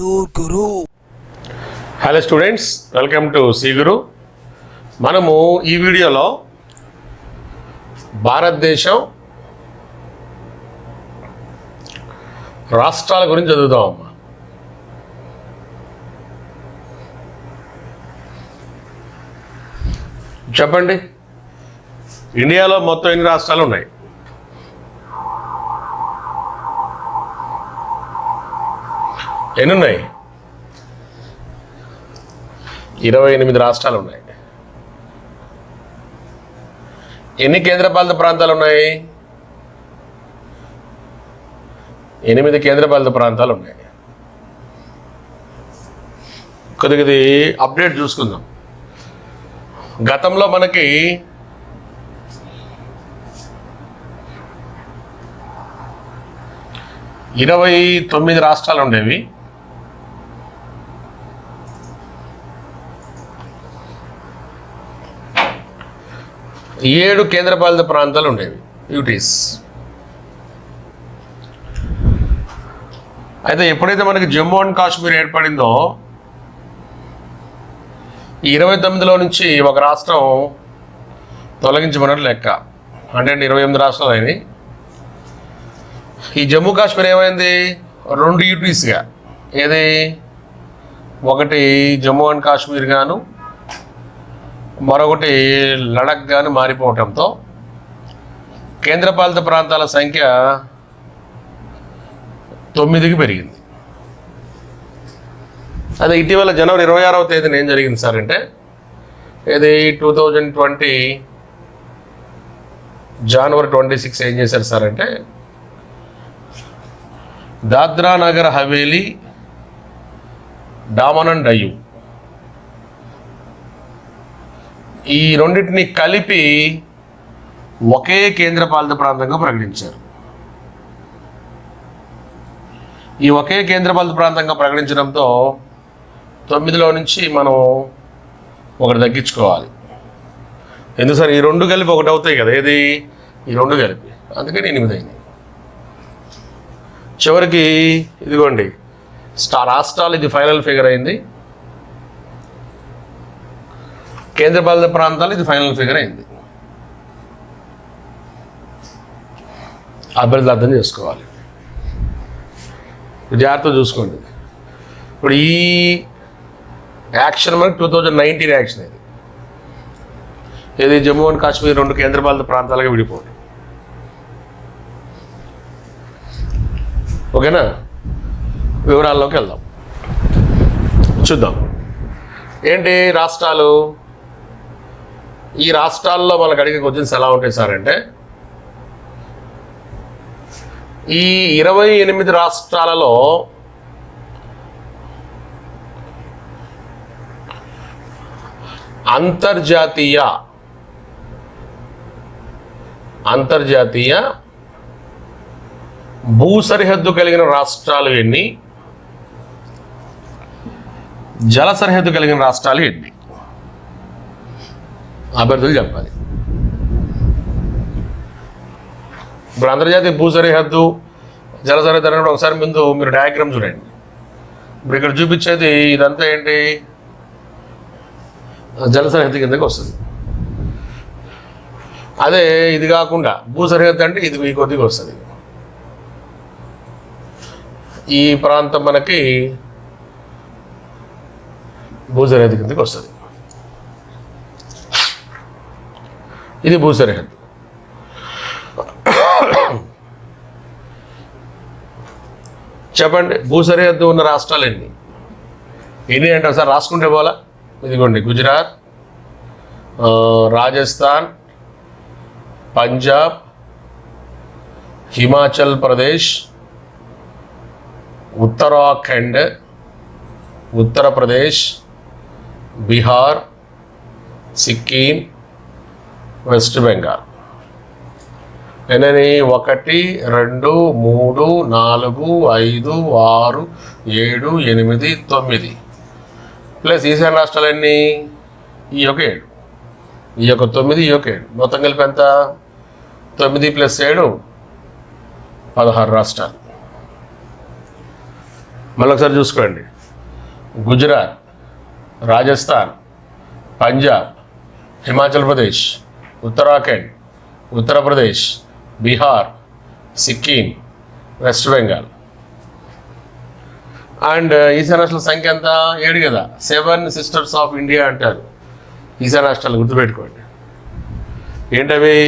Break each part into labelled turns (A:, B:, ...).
A: Guru.
B: Hello students, welcome to C Guru. మనము ఈ వీడియోలో భారతదేశం రాష్ట్రాల గురించి చదువుతామమ్మా. చెప్పండి, ఇండియాలో మొత్తం ఎన్ని రాష్ట్రాలు ఉన్నాయి? ఎన్ని ఉన్నాయి? 28 రాష్ట్రాలు ఉన్నాయి. ఎన్ని కేంద్రపాలిత ప్రాంతాలు ఉన్నాయి? 8 కేంద్రపాలిత ప్రాంతాలు ఉన్నాయి. కొద్దిగా ఇది అప్డేట్ చూసుకుందాం. గతంలో మనకి ఇరవై 9 రాష్ట్రాలు ఉండేవి. ఏడు కేంద్రపాలిత ప్రాంతాలు ఉండేవి, యూటీస్. అయితే ఎప్పుడైతే మనకి జమ్మూ అండ్ కాశ్మీర్ ఏర్పడిందో, ఈ 29లో నుంచి ఒక రాష్ట్రం తొలగించమన్నట్టు లెక్క. అంటే 28 రాష్ట్రాలు అయినాయి. ఈ జమ్మూ కాశ్మీర్ ఏమైంది? 2 యూటీస్గా. ఏది? ఒకటి జమ్మూ అండ్ కాశ్మీర్ గాను, మరొకటి లడక్ గాను మారిపోవటంతో కేంద్రపాలిత ప్రాంతాల సంఖ్య 9కి పెరిగింది. అదే ఇటీవల జనవరి 26వ తేదీన ఏం జరిగింది సార్ అంటే, ఇది 2020 జనవరి 26 ఏం చేశారు సార్ అంటే, దాద్రా నగర్ హవేలీ, డామన్ అండ్ డయ్యూ ఈ రెండింటిని కలిపి ఒకే కేంద్రపాలిత ప్రాంతంగా ప్రకటించారు. ఈ ఒకే కేంద్రపాలిత ప్రాంతంగా ప్రకటించడంతో 9లో నుంచి మనం ఒకటి తగ్గించుకోవాలి. ఎందుకు సార్? ఈ 2 కలిపి ఒకటి అవుతాయి కదా. ఏది? ఈ 2 కలిపి. అందుకని 8 అయింది. చివరికి ఇదిగోండి, రాష్ట్రాలు ఇది ఫైనల్ ఫిగర్ అయింది. కేంద్రపాలిత ప్రాంతాలు ఇది ఫైనల్ ఫిగర్ అయింది. అభ్యర్థులు అర్థం చేసుకోవాలి, జాగ్రత్తగా చూసుకోండి. ఇప్పుడు ఈ యాక్షన్ మనకి 2019 యాక్షన్. ఇది జమ్మూ అండ్ కాశ్మీర్ 2 కేంద్రపాలిత ప్రాంతాలుగా విడిపోవడం. ఓకేనా? వివరాల్లోకి వెళ్దాం, చూద్దాం. ఏంటి రాష్ట్రాలు? ఈ రాష్ట్రాల్లో మనకు అడిగే క్వశ్చన్స్ ఎలా ఉంటాయి సార్ అంటే, ఈ 28 రాష్ట్రాలలో అంతర్జాతీయ భూ సరిహద్దు కలిగిన రాష్ట్రాలు ఎన్ని? జల సరిహద్దు కలిగిన రాష్ట్రాలు ఎన్ని? అభ్యర్థులు చెప్పాలి. ఇప్పుడు అంతర్జాతీయ భూ సరిహద్దు, జల సరిహద్దు అన్నప్పుడు ఒకసారి ముందు మీరు డయాగ్రామ్ చూడండి. ఇప్పుడు ఇక్కడ చూపించేది ఇదంతా ఏంటి? జల సరిహద్దు కిందకి వస్తుంది. అదే ఇది కాకుండా భూ సరిహద్దు అంటే ఇది ఈ కొద్దిగా వస్తుంది. ఈ ప్రాంతం మనకి భూ సరిహద్దు కిందకి వస్తుంది. ఇది భూ సరిహద్దు. చెప్పండి, భూ సరిహద్దు ఉన్న రాష్ట్రాలు ఎన్ని? ఎన్ని అంటారు సార్? రాసుకుంటే పోలా. ఇదిగోండి, గుజరాత్, రాజస్థాన్, పంజాబ్, హిమాచల్ ప్రదేశ్, ఉత్తరాఖండ్, ఉత్తరప్రదేశ్, బీహార్, సిక్కిం, వెస్ట్ బెంగాల్. ఎన్నని? 1 2 3 4 5 6 7 8 9 ప్లస్ ఈశాన్య రాష్ట్రాలు ఎన్ని? ఈ ఒక 7, ఈ యొక్క 9, ఈ యొక్క 7, మొత్తం కలిపి ఎంత? 9 + 7 16 రాష్ట్రాలు. మళ్ళీ ఒకసారి చూసుకోండి. గుజరాత్, రాజస్థాన్, పంజాబ్, హిమాచల్ ప్రదేశ్, ఉత్తరాఖండ్, ఉత్తరప్రదేశ్, బీహార్, సిక్కిం, వెస్ట్ బెంగాల్. అండ్ ఈశాన్య రాష్ట్రాల సంఖ్య ఎంత? 7 కదా. 7 సిస్టర్స్ ఆఫ్ ఇండియా అంటారు ఈశాన్య రాష్ట్రాలు, గుర్తుపెట్టుకోండి. ఏంటవి?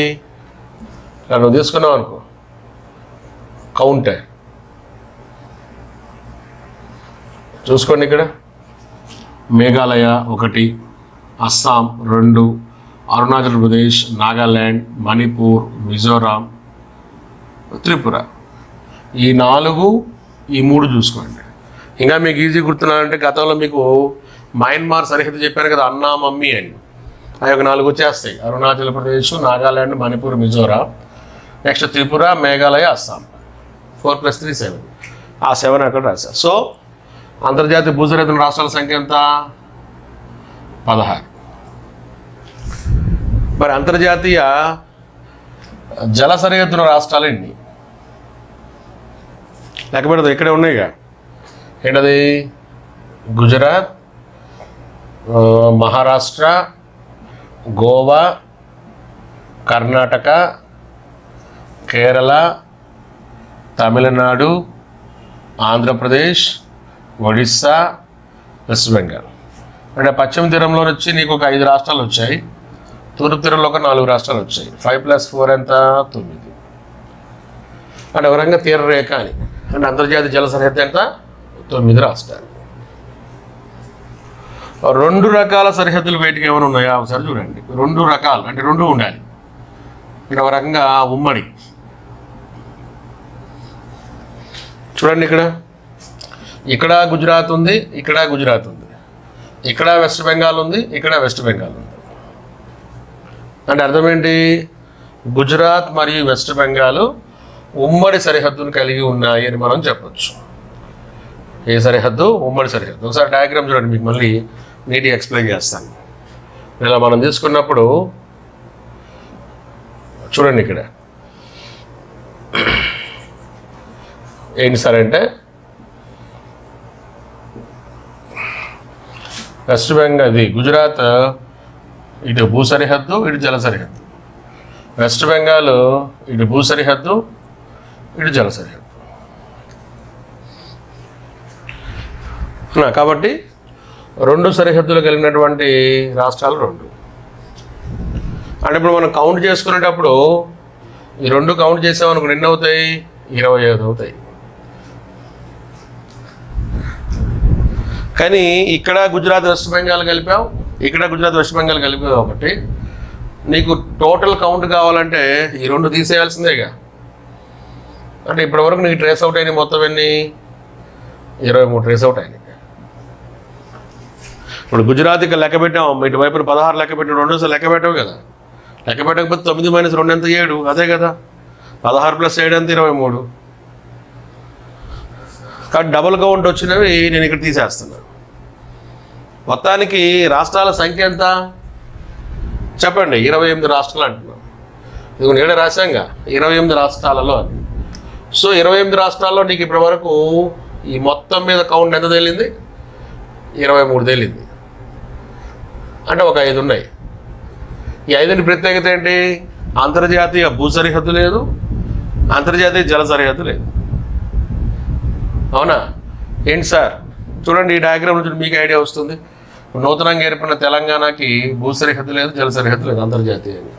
B: నువ్వు తీసుకున్నావు అనుకో, కౌంటర్ చూసుకోండి. ఇక్కడ మేఘాలయ 1, అస్సాం 2, అరుణాచల్ ప్రదేశ్, నాగాల్యాండ్, మణిపూర్, మిజోరాం, త్రిపుర. ఈ 4, ఈ 3 చూసుకోండి. ఇంకా మీకు ఈజీ గుర్తున్నారంటే గతంలో మీకు మయన్మార్ సరిహద్దు చెప్పాను కదా, అన్నా మమ్మీ అని. ఆ యొక్క 4 వచ్చేస్తాయి: అరుణాచల్ ప్రదేశ్, నాగాల్యాండ్, మణిపూర్, మిజోరాం, నెక్స్ట్ త్రిపుర, మేఘాలయ, అస్సాం. 4 + 3 7. ఆ 7 అక్కడ రాశారు. సో అంతర్జాతీయ భూసరిహద్దుల రాష్ట్రాల సంఖ్య ఎంత? 16. మరి అంతర్జాతీయ జల సరిహద్దుల రాష్ట్రాలు ఎన్ని? లెక్క పెడతాం, ఇక్కడే ఉన్నాయిగా. ఏంటది? గుజరాత్, మహారాష్ట్ర, గోవా, కర్ణాటక, కేరళ, తమిళనాడు, ఆంధ్రప్రదేశ్, ఒడిస్సా, వెస్ట్ బెంగాల్. అంటే పశ్చిమ తీరంలో వచ్చి నీకు ఒక 5 రాష్ట్రాలు వచ్చాయి, తూర్పు తీరంలో ఒక 4 రాష్ట్రాలు వచ్చాయి. 5 + 4 ఎంత? 9. అంటే వరంగా తీరరేఖ అని. అంటే అంతర్జాతీయ జల సరిహద్దు ఎంత? 9 రాష్ట్రాలు. 2 రకాల సరిహద్దులు బయటికి ఏమైనా ఉన్నాయా ఒకసారి చూడండి. 2 రకాలు అంటే 2 ఉండాలి. ఇక్కడ ఒక రకంగా ఉమ్మడి చూడండి. ఇక్కడ గుజరాత్ ఉంది, ఇక్కడ గుజరాత్ ఉంది, ఇక్కడ వెస్ట్ బెంగాల్ ఉంది, ఇక్కడ వెస్ట్ బెంగాల్ ఉంది. అంటే అర్థం ఏంటి? గుజరాత్ మరియు వెస్ట్ బెంగాల్ ఉమ్మడి సరిహద్దును కలిగి ఉన్నాయి అని మనం చెప్పచ్చు. ఏ సరిహద్దు? ఉమ్మడి సరిహద్దు. ఒకసారి డయాగ్రామ్ చూడండి, మీకు మళ్ళీ నీట్గా ఎక్స్ప్లెయిన్ చేస్తాను. ఇలా మనం తీసుకున్నప్పుడు చూడండి, ఇక్కడ ఏంటి సార్ అంటే వెస్ట్ బెంగాల్, ఇది గుజరాత్ ఇటు భూ సరిహద్దు, ఇటు జల సరిహద్దు. వెస్ట్ బెంగాల్ ఇటు భూ సరిహద్దు, ఇటు జల సరిహద్దు. కాబట్టి 2 సరిహద్దులు కలిగినటువంటి రాష్ట్రాలు 2. అంటే ఇప్పుడు మనం కౌంట్ చేసుకునేటప్పుడు ఈ 2 కౌంట్ చేసామనుకో ఎన్ని అవుతాయి? 25 అవుతాయి. కానీ ఇక్కడ గుజరాత్ వెస్ట్ బెంగాల్ కలిపావు, ఇక్కడ గుజరాత్ వెస్ట్ బెంగాల్ కలిపావు కాబట్టి నీకు టోటల్ కౌంట్ కావాలంటే ఈ 2 తీసేయాల్సిందేగా. అంటే ఇప్పటివరకు నీకు ట్రేస్ అవుట్ అయినాయి మొత్తం ఎన్ని? 23 ట్రేస్ అవుట్ అయినాయి. ఇప్పుడు గుజరాత్కి లెక్క పెట్టాము, ఇటువైపు 16 లెక్క పెట్టాము, 2 లెక్క పెట్టావు కదా. లెక్క పెట్టకపోతే 9 - 2 ఎంత? 7. అదే కదా. 16 + 7 ఎంత? 23. కాబట్టి డబుల్ కౌంట్ వచ్చినవి నేను ఇక్కడ తీసేస్తున్నాను. మొత్తానికి రాష్ట్రాల సంఖ్య ఎంత చెప్పండి? 28 రాష్ట్రాలు అంటున్నాం. ఇది నేడే రాశాంగా 28 రాష్ట్రాలలో అని. సో 28 రాష్ట్రాల్లో నీకు ఇప్పటి వరకు ఈ మొత్తం మీద కౌంట్ ఎంత తేలింది? 23 తేలింది. అంటే ఒక 5 ఉన్నాయి. ఈ 5ని ప్రత్యేకత ఏంటి? అంతర్జాతీయ భూ సరిహద్దు లేదు, అంతర్జాతీయ జల సరిహద్దు లేదు. అవునా? ఏంటి సార్? చూడండి, ఈ డయాగ్రామ్ నుంచి మీకు ఐడియా వస్తుంది. నూతనంగా ఏర్పడిన తెలంగాణకి భూ సరిహద్దు లేదు, జల సరిహద్దు లేదు అంతర్జాతీయంగా.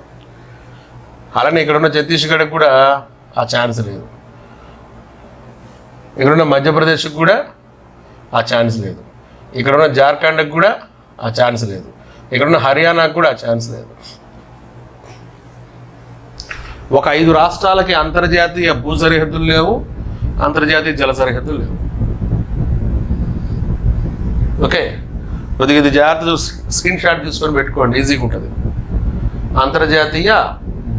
B: అలానే ఇక్కడున్న ఛత్తీస్గఢ్కి కూడా ఆ ఛాన్స్ లేదు, ఇక్కడున్న మధ్యప్రదేశ్కి కూడా ఆ ఛాన్స్ లేదు, ఇక్కడున్న జార్ఖండ్కి కూడా ఆ ఛాన్స్ లేదు, ఇక్కడున్న హర్యానాకు కూడా ఆ ఛాన్స్ లేదు. ఒక 5 రాష్ట్రాలకి అంతర్జాతీయ భూ సరిహద్దులు లేవు, అంతర్జాతీయ జల సరిహద్దులు లేవు. ఓకే, కొద్దిగా ఇది జాగ్రత్త స్క్రీన్ షాట్ తీసుకొని పెట్టుకోండి, ఈజీగా ఉంటుంది. అంతర్జాతీయ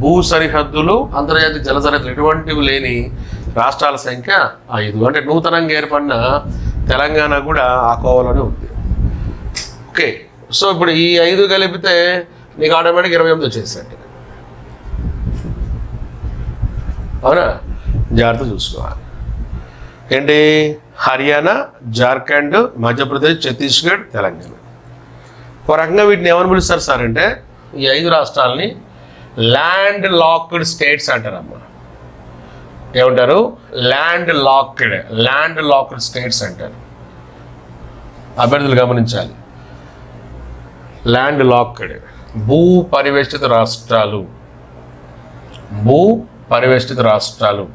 B: భూ సరిహద్దులు, అంతర్జాతీయ జల సరిహద్దులు ఎటువంటివి లేని రాష్ట్రాల సంఖ్య 5. అంటే నూతనంగా ఏర్పడిన తెలంగాణ కూడా ఆ కోవలోనే ఉంది. ఓకే, సో ఇప్పుడు ఈ 5 కలిపితే నీకు ఆటోమేటిక్ 28 వచ్చేసరికి. అవునా? జాగ్రత్త చూసుకోవాలి. ఏంటి హర్యానా, జార్ఖండ్, మధ్యప్రదేశ్, ఛత్తీస్గఢ్, తెలంగాణ. ఒక రకంగా వీటిని ఏమని పిలుస్తారు సార్ అంటే, ఈ 5 రాష్ట్రాలని ల్యాండ్ లాక్డ్ స్టేట్స్ అంటారమ్మా. ఏమంటారు? ల్యాండ్ లాక్డ్ స్టేట్స్ అంటారు. అభ్యర్థులు గమనించాలి. ల్యాండ్ లాక్డ్, భూ పరివేష్టిత రాష్ట్రాలు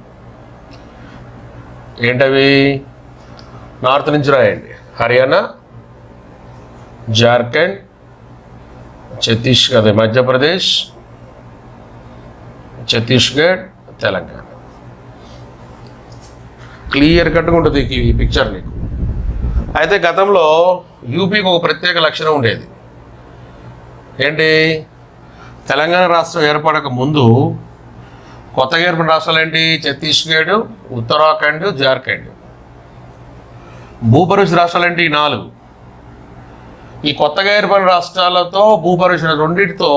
B: ఏంటవి? నార్త్ నుంచి రాయండి. హర్యానా, జార్ఖండ్, మధ్యప్రదేశ్, ఛత్తీస్గఢ్, తెలంగాణ. క్లియర్ కట్గా ఉంటుంది ఈ పిక్చర్ నీకు. అయితే గతంలో యూపీకి ఒక ప్రత్యేక లక్షణం ఉండేది. ఏంటి? తెలంగాణ రాష్ట్రం ఏర్పడక ముందు కొత్తగా ఏర్పడిన రాష్ట్రాలు ఏంటి? ఛత్తీస్గఢ్, ఉత్తరాఖండ్, జార్ఖండ్. భూపరిషత్ రాష్ట్రాలు ఏంటి? 4. ఈ కొత్తగా ఏర్పడిన రాష్ట్రాలతో భూపరిషత్ రెండింటితో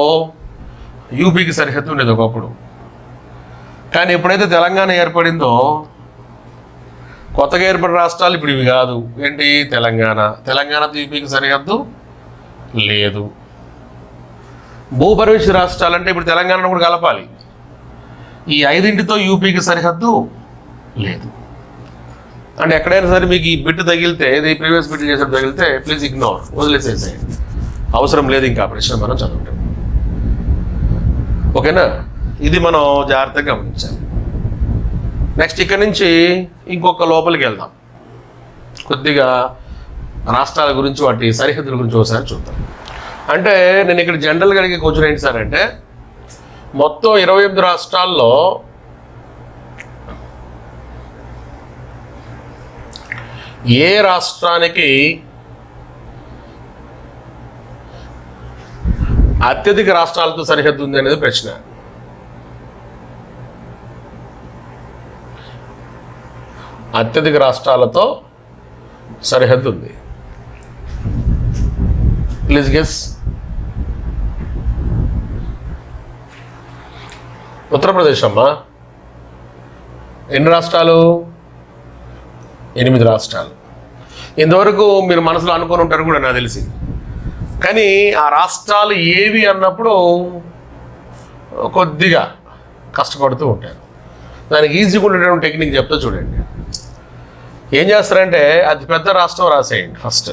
B: యూపీకి సరిహద్దు ఉండేది ఒకప్పుడు. కానీ ఎప్పుడైతే తెలంగాణ ఏర్పడిందో కొత్తగా ఏర్పడిన రాష్ట్రాలు ఇప్పుడు ఇవి కాదు. ఏంటి? తెలంగాణతో యూపీకి సరిహద్దు లేదు. భూపరిషత్ రాష్ట్రాలు అంటే ఇప్పుడు తెలంగాణను కూడా కలపాలి. ఈ 5ంటితో యూపీకి సరిహద్దు లేదు. అంటే ఎక్కడైనా సరే మీకు ఈ బిట్ తగిలితే, ఇది ప్రీవియస్ బిట్ చేసినప్పుడు తగిలితే ప్లీజ్ ఇగ్నోర్, వదిలేసేసేయండి. అవసరం లేదు ఇంకా ప్రశ్న మనం చదవటం. ఓకేనా? ఇది మనం జాగ్రత్తగా గమనించాలి. నెక్స్ట్ ఇక్కడ నుంచి ఇంకొక లోపలికి వెళ్దాం. కొద్దిగా రాష్ట్రాల గురించి, వాటి సరిహద్దుల గురించి ఒకసారి చూద్దాం. అంటే నేను ఇక్కడ జనరల్గా అడిగే క్వశ్చన్ ఏంటి సార్ అంటే, మొత్తం 28 రాష్ట్రాల్లో ఏ రాష్ట్రానికి అత్యధిక రాష్ట్రాలతో సరిహద్దు ఉంది అనేది ప్రశ్న. అత్యధిక రాష్ట్రాలతో సరిహద్దు ఉంది. Please guess. ఉత్తరప్రదేశ్ అమ్మా. ఎన్ని రాష్ట్రాలు? 8 రాష్ట్రాలు. ఇంతవరకు మీరు మనసులో అనుకొని ఉంటారు కూడా నాకు తెలిసి. కానీ ఆ రాష్ట్రాలు ఏవి అన్నప్పుడు కొద్దిగా కష్టపడుతూ ఉంటారు. దానికి ఈజీగా ఉండేటువంటి టెక్నిక్ చెప్తా చూడండి. ఏం చేస్తారంటే, అతి పెద్ద రాష్ట్రం రాసేయండి ఫస్ట్.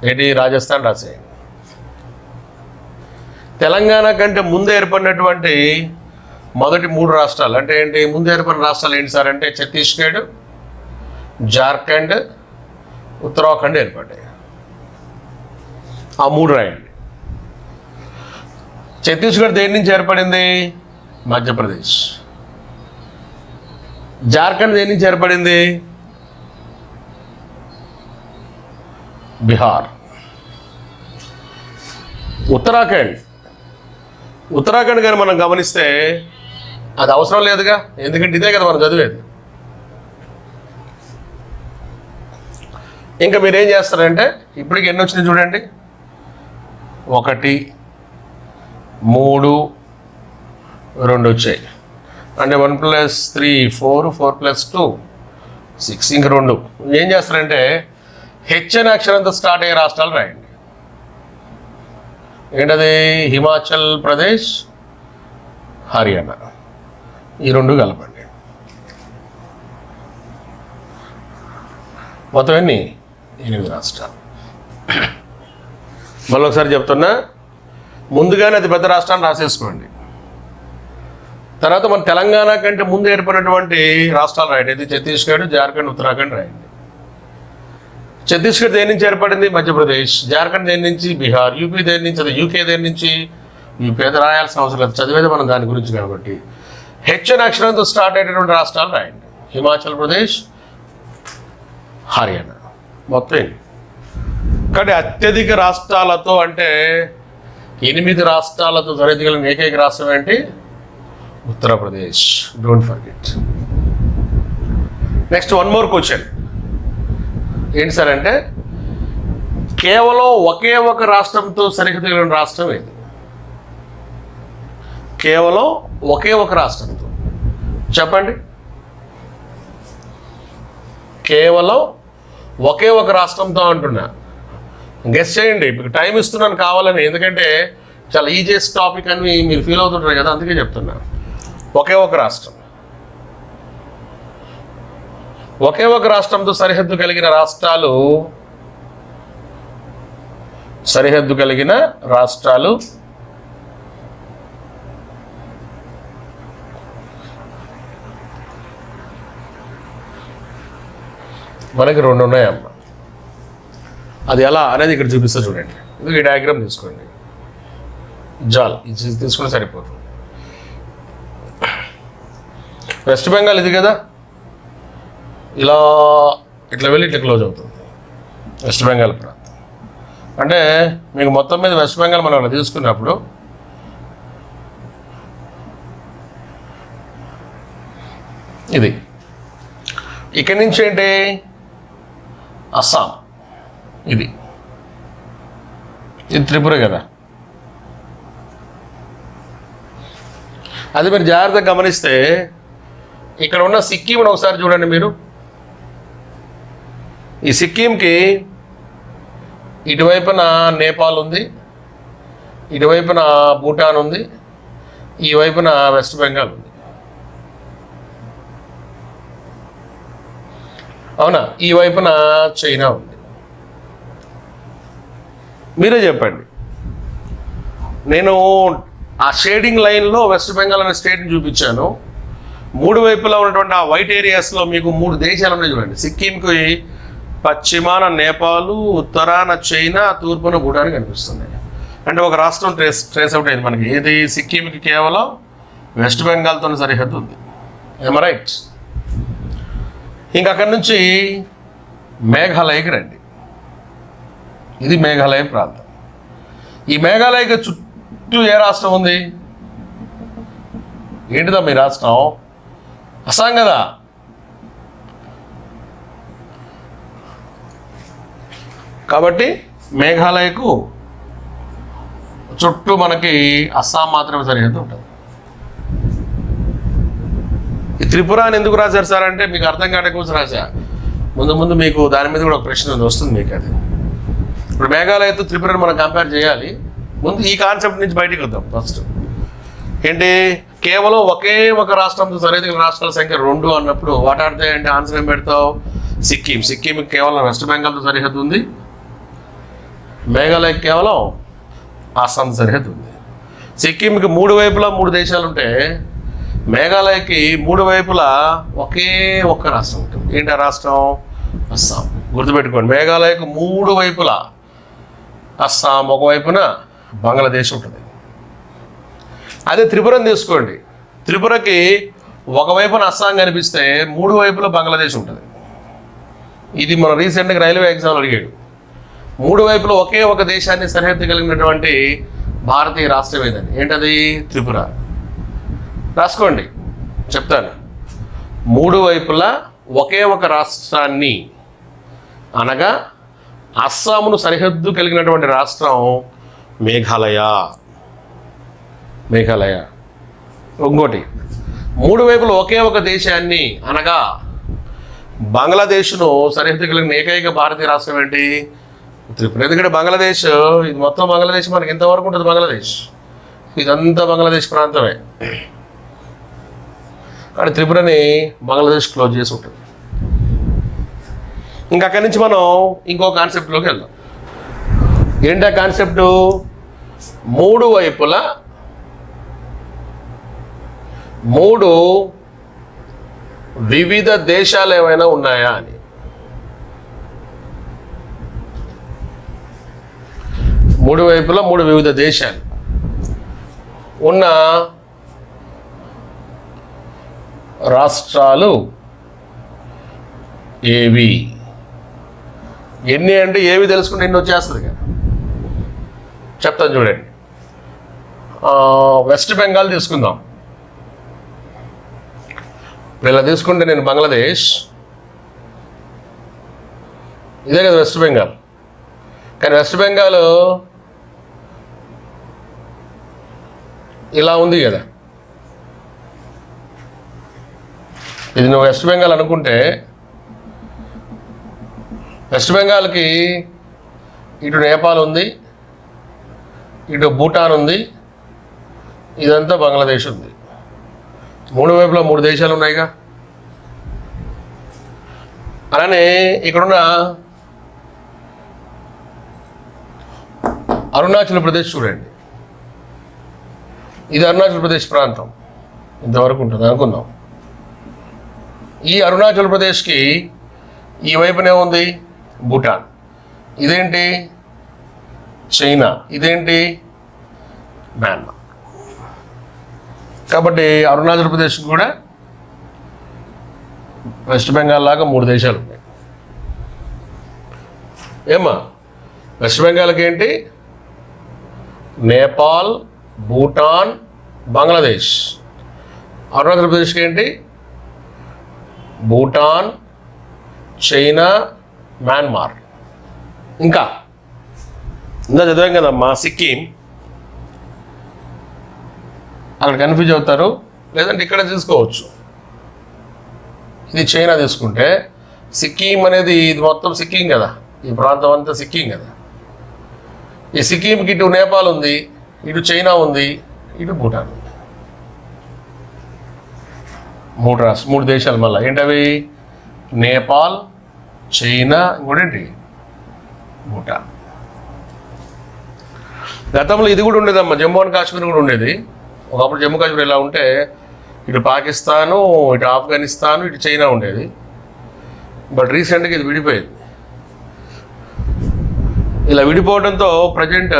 B: ఏంటి? రాజస్థాన్ రాసేయండి. తెలంగాణ కంటే ముందు ఏర్పడినటువంటి మొదటి 3 రాష్ట్రాలు అంటే ఏంటి? ముందు ఏర్పడిన రాష్ట్రాలు ఏంటి సార్ అంటే, ఛత్తీస్గఢ్, జార్ఖండ్, ఉత్తరాఖండ్ ఏర్పడ్డాయి. ఆ 3 రాయండి. ఛత్తీస్గఢ్ దేని నుంచి ఏర్పడింది? మధ్యప్రదేశ్. జార్ఖండ్ దేని నుంచి ఏర్పడింది? బీహార్. ఉత్తరాఖండ్ కానీ మనం గమనిస్తే అది అవసరం లేదుగా, ఎందుకంటే ఇదే కదా మనం చదివేది. ఇంకా మీరేం చేస్తారంటే, ఇప్పటికి ఎన్ని వచ్చినాయి చూడండి. 1, 3, 2 వచ్చాయి. అంటే 1 + 3 4, 4 + 2 6. ఇంక 2. ఏం చేస్తారంటే, హెచ్ అనే అక్షరంతో స్టార్ట్ అయ్యే రాష్ట్రాలు రాయండి. ఏంటది? హిమాచల్ ప్రదేశ్, హర్యానా. ఈ 2 కలపండి. మొత్తం ఎన్ని? 8 రాష్ట్రాలు. మళ్ళీ ఒకసారి చెప్తున్నా, ముందుగానే అతి పెద్ద రాష్ట్రాన్ని రాసేసుకోండి. తర్వాత మన తెలంగాణ కంటే ముందు ఏర్పడినటువంటి రాష్ట్రాలు రాయండి. ఇది ఛత్తీస్గఢ్, జార్ఖండ్, ఉత్తరాఖండ్ రాయండి. ఛత్తీస్గఢ్ దేని నుంచి ఏర్పడింది? మధ్యప్రదేశ్. జార్ఖండ్ దేని నుంచి? బీహార్. యూపీ దేని నుంచి? అది యూకే దేని నుంచి? యూపీ. అయితే రాయాల్సిన అవసరం లేదు, చదివేది మనం దాని గురించి కాబట్టి. హెచ్ అనే అక్షరంతో స్టార్ట్ అయ్యేటువంటి రాష్ట్రాలు రాయండి. హిమాచల్ ప్రదేశ్, హర్యానా. మొత్తం. కానీ అత్యధిక రాష్ట్రాలతో అంటే 8 రాష్ట్రాలతో సరిహద్దుగల ఏకైక రాష్ట్రం ఏంటి? Uttar Pradesh. Don't forget. Next 1 more question. ఏంటి సార్ అంటే, కేవలం ఒకే ఒక రాష్ట్రంతో సరిహద్దు కలిగిన రాష్ట్రం ఏది? కేవలం ఒకే ఒక రాష్ట్రంతో చెప్పండి. కేవలం ఒకే ఒక రాష్ట్రంతో అంటున్నా. గెస్ చేయండి, మీకు టైం ఇస్తున్నాను కావాలని, ఎందుకంటే చాలా ఈజియెస్ట్ టాపిక్ అని మీరు ఫీల్ అవుతుంటారు కదా, అందుకే చెప్తున్నా. ఒకే ఒక రాష్ట్రం, ఒకే ఒక రాష్ట్రంతో సరిహద్దు కలిగిన రాష్ట్రాలు మనకి 2 ఉన్నాయమ్మా. అది ఎలా అనేది ఇక్కడ చూపిస్తా చూడండి. ఇది ఈ డయాగ్రామ్ తీసుకోండి, ఇది తీసుకుని సరిపోతుంది. వెస్ట్ బెంగాల్ ఇది కదా, ఇట్లా వెళ్ళి ఇట్లా క్లోజ్ అవుతుంది వెస్ట్ బెంగాల్ ప్రాంతం. అంటే మీకు మొత్తం మీద వెస్ట్ బెంగాల్ మనం తీసుకున్నప్పుడు ఇది ఇక్కడి నుంచి ఏంటి అస్సాం, ఇది త్రిపుర కదా. అది మీరు జాగ్రత్తగా గమనిస్తే ఇక్కడ ఉన్న సిక్కింని ఒకసారి చూడండి మీరు. ఈ సిక్కింకి ఇటువైపున నేపాల్ ఉంది, ఇటువైపున భూటాన్ ఉంది, ఈ వైపున వెస్ట్ బెంగాల్ ఉంది. అవునా? ఈ వైపున చైనా ఉంది. మీరే చెప్పండి. నేను ఆ షేడింగ్ లైన్లో వెస్ట్ బెంగాల్ అనే స్టేట్ని చూపించాను. 3 వైపులా ఉన్నటువంటి ఆ వైట్ ఏరియాస్లో మీకు 3 దేశాలు ఉన్నాయి చూడండి. సిక్కింకి పశ్చిమాన నేపాలు, ఉత్తరాన చైనా, తూర్పున భూటాన్ కనిపిస్తున్నాయి. అంటే ఒక రాష్ట్రం ట్రేస్ అవుట్ అయింది మనకి. ఏది? సిక్కింకి కేవలం వెస్ట్ బెంగాల్తో సరిహద్దు ఉంది. ఏమ రైట్? ఇంక అక్కడి నుంచి మేఘాలయకి రండి. ఇది మేఘాలయ ప్రాంతం. ఈ మేఘాలయకి చుట్టూ ఏ రాష్ట్రం ఉంది? ఏంటిదా మీ రాష్ట్రం? అస్సాం కదా. కాబట్టి మేఘాలయకు చుట్టూ మనకి అస్సాం మాత్రమే సరిహద్దు ఉంటుంది. ఈ త్రిపుర అని ఎందుకు రాశారు సార్ అంటే మీకు అర్థం కావడం కోసం రాశా. ముందు మీకు దాని మీద కూడా ఒక ప్రశ్న వస్తుంది మీకు. అది ఇప్పుడు మేఘాలయతో త్రిపురని మనం కంపేర్ చేయాలి. ముందు ఈ కాన్సెప్ట్ నుంచి బయటికి వద్దాం. ఫస్ట్ ఏంటి? కేవలం ఒకే ఒక రాష్ట్రంతో సరిహద్దు రాష్ట్రాల సంఖ్య 2 అన్నప్పుడు వాట్ ఆర్ దే అంటే ఆన్సర్ ఏం పెడతావు? సిక్కింకి కేవలం వెస్ట్ బెంగాల్తో సరిహద్దు ఉంది, మేఘాలయకి కేవలం అస్సాం సరిహద్దు ఉంది. సిక్కింకి 3 వైపులా 3 దేశాలు ఉంటే మేఘాలయకి 3 వైపులా ఒకే ఒక్క రాష్ట్రం ఉంటుంది. ఏంటి ఆ రాష్ట్రం? అస్సాం. గుర్తుపెట్టుకోండి, మేఘాలయకు 3 వైపులా అస్సాం, ఒకవైపున బంగ్లాదేశ్ ఉంటుంది. అదే త్రిపురని తీసుకోండి. త్రిపురకి ఒకవైపున అస్సాం కనిపిస్తే 3 వైపులా బంగ్లాదేశ్ ఉంటుంది. ఇది మన రీసెంట్గా రైల్వే ఎగ్జామ్లో అడిగాడు. 3 వైపులా ఒకే ఒక దేశాన్ని సరిహద్దు కలిగినటువంటి భారతీయ రాష్ట్రం ఏదని. ఏంటది? త్రిపుర. రాసుకోండి, చెప్తాను. 3 వైపులా ఒకే ఒక రాష్ట్రాన్ని అనగా అస్సాంను సరిహద్దు కలిగినటువంటి రాష్ట్రం మేఘాలయ. ఇంకోటి 3 వైపులా ఒకే ఒక దేశాన్ని అనగా బంగ్లాదేశ్ను సరిహద్దు కలిగిన ఏకైక భారతీయ రాష్ట్రం ఏంటి? త్రిపుర. ఎందుకంటే బంగ్లాదేశ్, ఇది మొత్తం బంగ్లాదేశ్ మనకి ఎంతవరకు ఉంటుంది? బంగ్లాదేశ్ ఇదంతా బంగ్లాదేశ్ ప్రాంతమే. కానీ త్రిపురని బంగ్లాదేశ్ క్లోజ్ చేసి ఉంటుంది. ఇంకా అక్కడి నుంచి మనం ఇంకో కాన్సెప్ట్లోకి వెళ్దాం. ఏంటి ఆ కాన్సెప్టు? 3 వైపులా 3 వివిధ దేశాలు ఏమైనా ఉన్నాయా అని. 3 వైపులా 3 వివిధ దేశాలు ఉన్న రాష్ట్రాలు ఏవి? ఎన్ని అంటే ఏవి తెలుసుకుంటే ఎన్ని వచ్చేస్తుంది కదా. చెప్తాను చూడండి. వెస్ట్ బెంగాల్ తీసుకుందాం. ఇలా తీసుకుంటే నేను బంగ్లాదేశ్, ఇదే కదా వెస్ట్ బెంగాల్. కానీ వెస్ట్ బెంగాల్ ఇలా ఉంది కదా. ఇది నువ్వు వెస్ట్ బెంగాల్ అనుకుంటే వెస్ట్ బెంగాల్కి ఇటు నేపాల్ ఉంది, ఇటు భూటాన్ ఉంది, ఇదంతా బంగ్లాదేశ్ ఉంది. 3 వైపులా 3 దేశాలు ఉన్నాయిగా. అలానే ఇక్కడున్న అరుణాచల్ ప్రదేశ్ చూడండి, ఇది అరుణాచల్ ప్రదేశ్ ప్రాంతం ఇంతవరకు ఉంటుంది అనుకుందాం. ఈ అరుణాచల్ ప్రదేశ్కి ఈ వైపునే ఉంది భూటాన్, ఇదేంటి చైనా, ఇదేంటి మ్యాన్మార్. కాబట్టి అరుణాచల్ ప్రదేశ్ కూడా వెస్ట్ బెంగాల్ లాగా 3 దేశాలు ఉన్నాయి. ఏమా వెస్ట్ బెంగాల్కి ఏంటి నేపాల్, భూటాన్, బంగ్లాదేశ్. అరుణాచల్ ప్రదేశ్కి ఏంటి భూటాన్, చైనా, మ్యాన్మార్. ఇంకా చదివాం కదమ్మా సిక్కిం. అక్కడ కన్ఫ్యూజ్ అవుతారు, లేదంటే ఇక్కడ తీసుకోవచ్చు. ఇది చైనా తీసుకుంటే సిక్కిం అనేది ఇది మొత్తం సిక్కిం కదా, ఈ ప్రాంతం అంతా సిక్కిం కదా. ఈ సిక్కింకి ఇటు నేపాల్ ఉంది, ఇటు చైనా ఉంది, ఇటు భూటాన్ ఉంది. 3 దేశాలు. మళ్ళీ ఏంటవి నేపాల్, చైనా, ఇంకోటేంటి భూటాన్. గతంలో ఇది కూడా ఉండేదమ్మా, జమ్మూ అండ్ కాశ్మీర్ కూడా ఉండేది. ఒకప్పుడు జమ్మూ కాశ్మీర్ ఎలా ఉంటే ఇటు పాకిస్తాను, ఇటు ఆఫ్ఘనిస్తాను, ఇటు చైనా ఉండేది. బట్ రీసెంట్గా ఇది విడిపోయింది. ఇలా విడిపోవడంతో ప్రజెంట్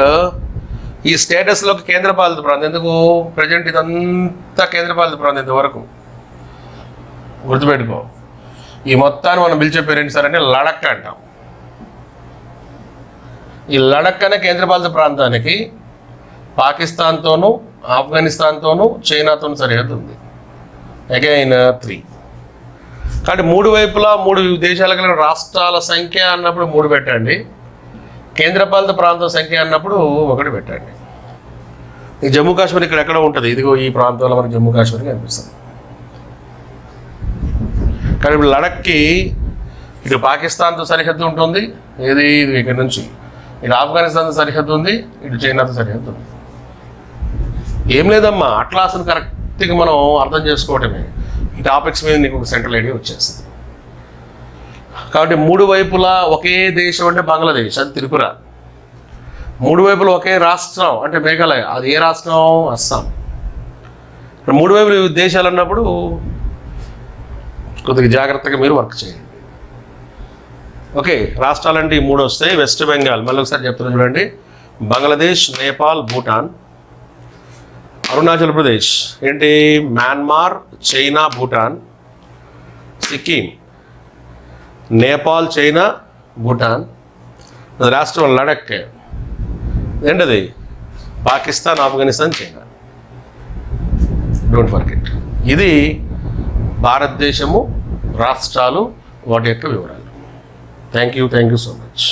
B: ఈ స్టేటస్లోకి కేంద్రపాలిత ప్రాంతం. ఎందుకు ప్రజెంట్ ఇదంతా కేంద్రపాలిత ప్రాంతం ఇంతవరకు గుర్తుపెట్టుకో. ఈ మొత్తాన్ని మనం పిలిచే పేరు ఏంటి సార్ అంటే లడక్ అంటాం. ఈ లడక్ అనే కేంద్రపాలిత ప్రాంతానికి పాకిస్తాన్తోనూ, ఆఫ్ఘనిస్తాన్తోనూ, చైనాతోనూ సరిహద్దు ఉంది. అగైన్ 3. కాబట్టి 3 వైపులా 3 దేశాల కలిగిన రాష్ట్రాల సంఖ్య అన్నప్పుడు 3 పెట్టండి, కేంద్రపాలిత ప్రాంతం సంఖ్య అన్నప్పుడు 1 పెట్టండి. ఈ జమ్మూ కాశ్మీర్ ఇక్కడ ఎక్కడ ఉంటుంది, ఇదిగో ఈ ప్రాంతంలో మనకి జమ్మూ కాశ్మీర్ కనిపిస్తుంది. కానీ ఇప్పుడు లడక్కి ఇటు పాకిస్తాన్తో సరిహద్దు ఉంటుంది, ఇది ఇక్కడ నుంచి ఇటు ఆఫ్ఘనిస్తాన్తో సరిహద్దు ఉంది, ఇటు చైనాతో సరిహద్దు ఉంది. ఏం లేదమ్మా, అట్లాస్ని కరెక్ట్గా మనం అర్థం చేసుకోవటమే. ఈ టాపిక్స్ మీద నీకు ఒక సెంట్రల్ ఐడియా వచ్చేస్తుంది. కాబట్టి 3 వైపులా ఒకే దేశం అంటే బంగ్లాదేశ్, అది త్రిపుర. 3 వైపులా ఒకే రాష్ట్రం అంటే మేఘాలయ, అది ఏ రాష్ట్రం అస్సాం. 3 వైపులు దేశాలు అన్నప్పుడు కొద్దిగా జాగ్రత్తగా మీరు వర్క్ చేయండి. ఓకే, రాష్ట్రాలంటే ఈ 3 వస్తాయి. వెస్ట్ బెంగాల్ మళ్ళీ ఒకసారి చెప్తున్నాను చూడండి, బంగ్లాదేశ్, నేపాల్, భూటాన్. అరుణాచల్ ప్రదేశ్ ఏంటి Myanmar, China, Bhutan. Sikkim Nepal, China, Bhutan. రాష్ట్రం లడక్ ఏంటది Pakistan, Afghanistan, China. Don't forget. ఇది భారతదేశము రాష్ట్రాలు వాటి యొక్క వివరాలు. Thank you so much.